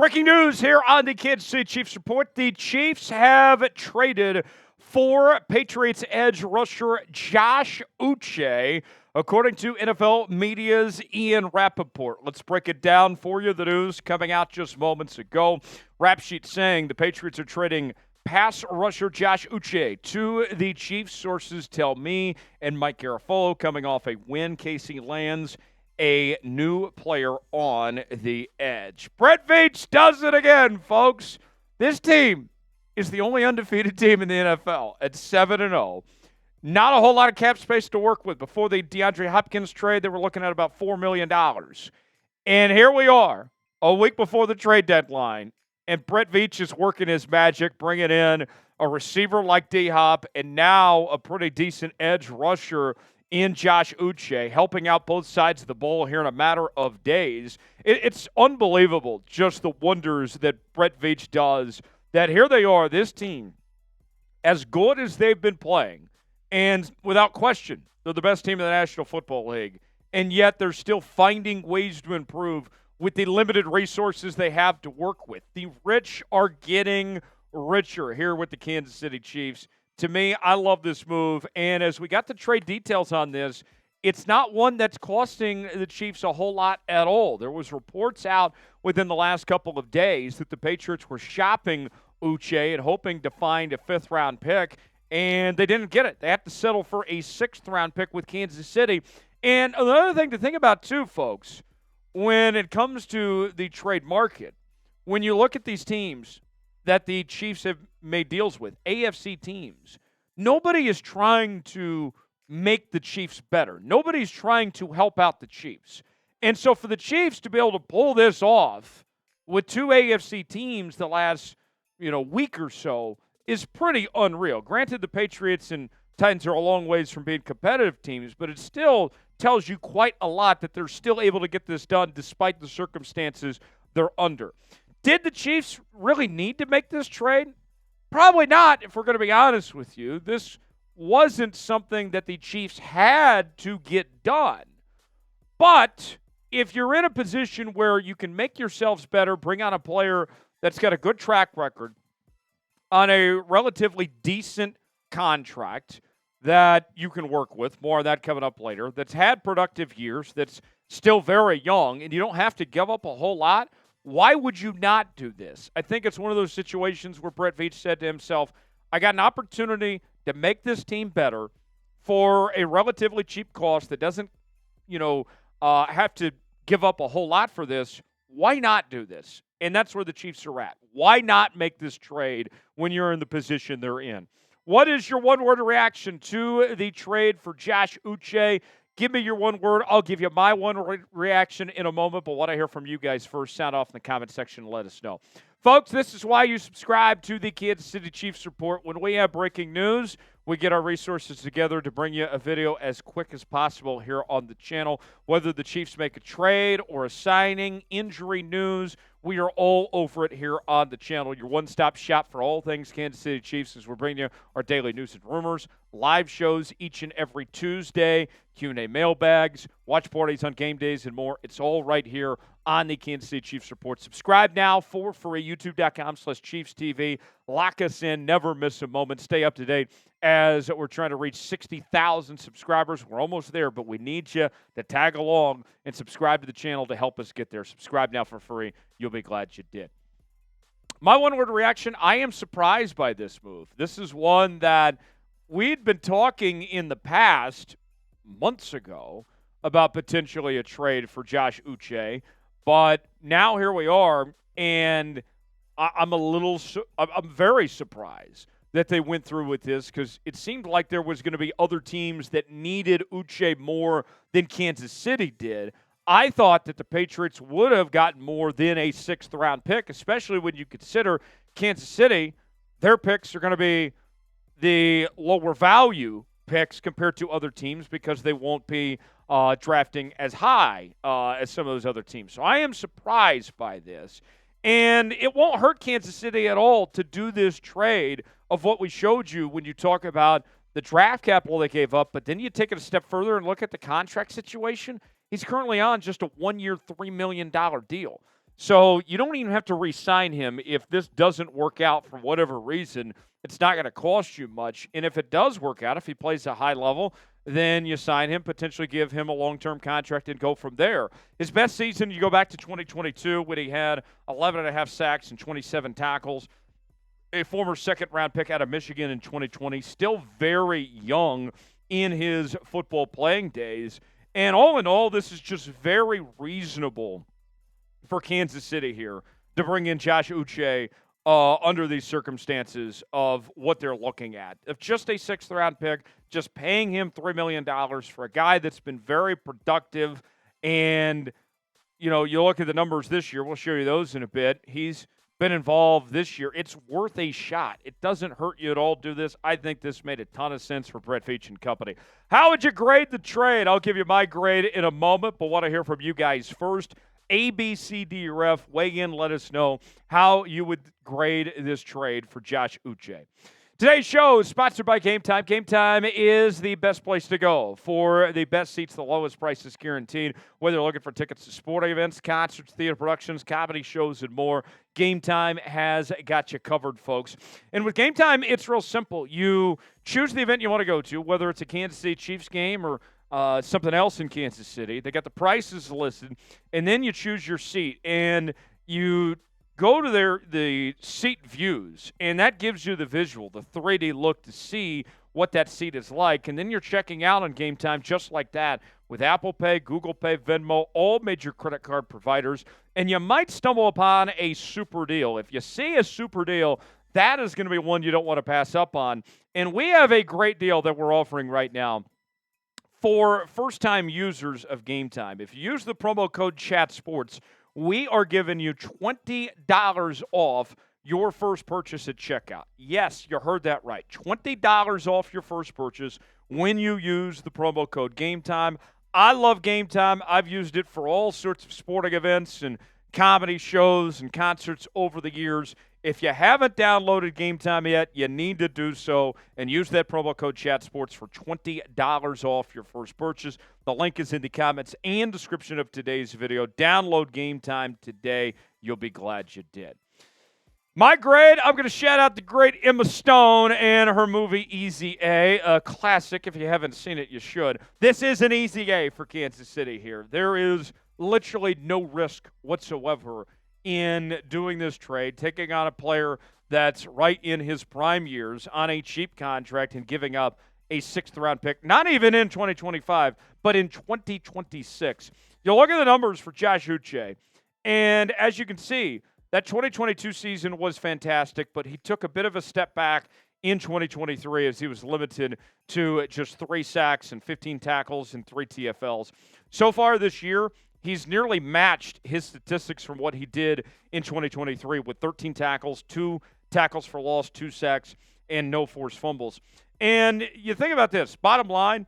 Breaking news here on the Kansas City Chiefs Report. The Chiefs have traded for Patriots edge rusher Josh Uche, according to NFL Media's Ian Rapoport. Let's break it down for you. The news coming out just moments ago. Rap Sheet saying the Patriots are trading pass rusher Josh Uche to the Chiefs. Sources tell me and Mike Garafolo coming off a win. Casey lands a new player on the edge. Brett Veach does it again, folks. This team is the only undefeated team in the NFL at 7-0. Not a whole lot of cap space to work with. Before the DeAndre Hopkins trade, they were looking at about $4 million. And here we are, a week before the trade deadline, and Brett Veach is working his magic, bringing in a receiver like D-Hop and now a pretty decent edge rusher in Josh Uche, helping out both sides of the ball here in a matter of days. It's unbelievable just the wonders that Brett Veach does, that here they are, this team, as good as they've been playing, and without question, they're the best team in the National Football League, and yet they're still finding ways to improve with the limited resources they have to work with. The rich are getting richer here with the Kansas City Chiefs. To me, I love this move, and as we got the trade details on this, it's not one that's costing the Chiefs a whole lot at all. There was reports out within the last couple of days that the Patriots were shopping Uche and hoping to find a fifth-round pick, and they didn't get it. They have to settle for a sixth-round pick with Kansas City. And another thing to think about, too, folks, when it comes to the trade market, when you look at these teams that the Chiefs have made deals with, AFC teams, nobody is trying to make the Chiefs better. Nobody's trying to help out the Chiefs. And so for the Chiefs to be able to pull this off with two AFC teams the last, week or so is pretty unreal. Granted, the Patriots and Titans are a long ways from being competitive teams, but it still tells you quite a lot that they're still able to get this done despite the circumstances they're under. Did the Chiefs really need to make this trade? Probably not, if we're going to be honest with you. This wasn't something that the Chiefs had to get done. But if you're in a position where you can make yourselves better, bring on a player that's got a good track record on a relatively decent contract that you can work with, more of that coming up later, that's had productive years, that's still very young, and you don't have to give up a whole lot, why would you not do this? I think it's one of those situations where Brett Veach said to himself, I got an opportunity to make this team better for a relatively cheap cost that doesn't, have to give up a whole lot for this. Why not do this? And that's where the Chiefs are at. Why not make this trade when you're in the position they're in? What is your one-word reaction to the trade for Josh Uche? Give me your one word. I'll give you my one reaction in a moment, but what I hear from you guys first, sound off in the comment section and let us know. Folks, this is why you subscribe to the Kansas City Chiefs Report. When we have breaking news, we get our resources together to bring you a video as quick as possible here on the channel. Whether the Chiefs make a trade or a signing, injury news, we are all over it here on the channel. Your one-stop shop for all things Kansas City Chiefs as we're bringing you our daily news and rumors, live shows each and every Tuesday, Q&A mailbags, watch parties on game days, and more. It's all right here on the Kansas City Chiefs Report. Subscribe now for free, youtube.com/ChiefsTV. Lock us in. Never miss a moment. Stay up to date as we're trying to reach 60,000 subscribers. We're almost there, but we need you to tag along and subscribe to the channel to help us get there. Subscribe now for free. You'll be glad you did. My one-word reaction, I am surprised by this move. This is one that we'd been talking in the past, months ago, about potentially a trade for Josh Uche. But now here we are, and I'm very surprised that they went through with this because it seemed like there was going to be other teams that needed Uche more than Kansas City did. I thought that the Patriots would have gotten more than a sixth-round pick, especially when you consider Kansas City, their picks are going to be the lower value picks compared to other teams because they won't be drafting as high as some of those other teams. So I am surprised by this. And it won't hurt Kansas City at all to do this trade of what we showed you when you talk about the draft capital they gave up, but then you take it a step further and look at the contract situation. He's currently on just a one-year, $3 million deal. So you don't even have to re-sign him if this doesn't work out for whatever reason. It's not going to cost you much. And if it does work out, if he plays a high level, then you sign him, potentially give him a long-term contract and go from there. His best season, you go back to 2022 when he had 11.5 sacks and 27 tackles. A former second-round pick out of Michigan in 2020, still very young in his football playing days. And all in all, this is just very reasonable for Kansas City here to bring in Josh Uche under these circumstances of what they're looking at. If just a sixth-round pick, just paying him $3 million for a guy that's been very productive, and, you know, you look at the numbers this year, we'll show you those in a bit. He's been involved this year. It's worth a shot. It doesn't hurt you at all to do this. I think this made a ton of sense for Brett Veach and company. How would you grade the trade? I'll give you my grade in a moment, but want to hear from you guys first. ABCDRF, weigh in, let us know how you would grade this trade for Josh Uche. Today's show is sponsored by Game Time. Game Time is the best place to go for the best seats, the lowest prices guaranteed. Whether you're looking for tickets to sporting events, concerts, theater productions, comedy shows, and more, Game Time has got you covered, folks. And with Game Time, it's real simple. You choose the event you want to go to, whether it's a Kansas City Chiefs game or something else in Kansas City. They got the prices listed, and then you choose your seat, and you go to the seat views, and that gives you the visual, the 3D look to see what that seat is like, and then you're checking out on Game Time just like that with Apple Pay, Google Pay, Venmo, all major credit card providers, and you might stumble upon a super deal. If you see a super deal, that is going to be one you don't want to pass up on, and we have a great deal that we're offering right now for first-time users of Game Time. If you use the promo code CHATSPORTS, we are giving you $20 off your first purchase at checkout. Yes, you heard that right. $20 off your first purchase when you use the promo code Game Time. I love Game Time. I've used it for all sorts of sporting events and comedy shows and concerts over the years. If you haven't downloaded Game Time yet, you need to do so and use that promo code ChatSports for $20 off your first purchase. The link is in the comments and description of today's video. Download Game Time today. You'll be glad you did. My grade, I'm going to shout out the great Emma Stone and her movie Easy A, a classic. If you haven't seen it, you should. This is an easy A for Kansas City here. There is literally no risk whatsoever in doing this trade, taking on a player that's right in his prime years on a cheap contract and giving up a sixth-round pick, not even in 2025, but in 2026. You look at the numbers for Josh Uche, and as you can see, that 2022 season was fantastic, but he took a bit of a step back in 2023 as he was limited to just 3 sacks and 15 tackles and 3 TFLs. So far this year, he's nearly matched his statistics from what he did in 2023 with 13 tackles, 2 tackles for loss, 2 sacks, and no forced fumbles. And you think about this, bottom line,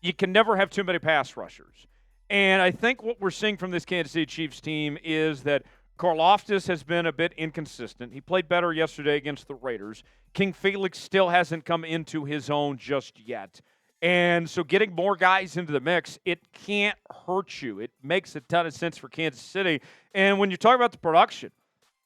you can never have too many pass rushers. And I think what we're seeing from this Kansas City Chiefs team is that Karlaftis has been a bit inconsistent. He played better yesterday against the Raiders. King Felix still hasn't come into his own just yet. And so getting more guys into the mix, it can't hurt you. It makes a ton of sense for Kansas City. And when you talk about the production,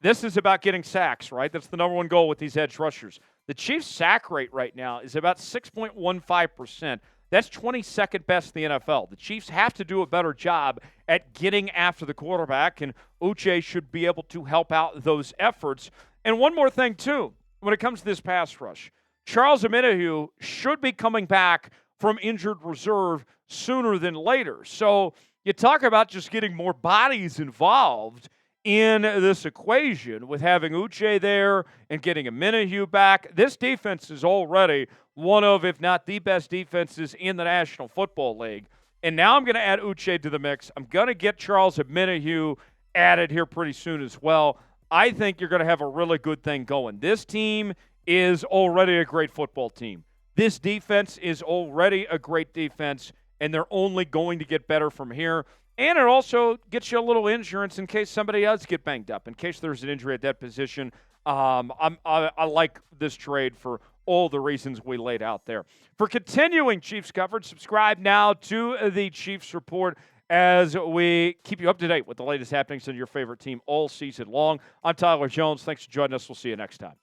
this is about getting sacks, right? That's the number one goal with these edge rushers. The Chiefs' sack rate right now is about 6.15%. That's 22nd best in the NFL. The Chiefs have to do a better job at getting after the quarterback, and Uche should be able to help out those efforts. And one more thing, too, when it comes to this pass rush, Charles Omenihu should be coming back from injured reserve sooner than later. So you talk about just getting more bodies involved in this equation with having Uche there and getting Omenihu back. This defense is already one of, if not the best defenses in the National Football League. And now I'm going to add Uche to the mix. I'm going to get Charles Omenihu added here pretty soon as well. I think you're going to have a really good thing going. This team is already a great football team. This defense is already a great defense, and they're only going to get better from here. And it also gets you a little insurance in case somebody else get banged up, in case there's an injury at that position. I like this trade for all the reasons we laid out there. For continuing Chiefs coverage, subscribe now to the Chiefs Report as we keep you up to date with the latest happenings in your favorite team all season long. I'm Tyler Jones. Thanks for joining us. We'll see you next time.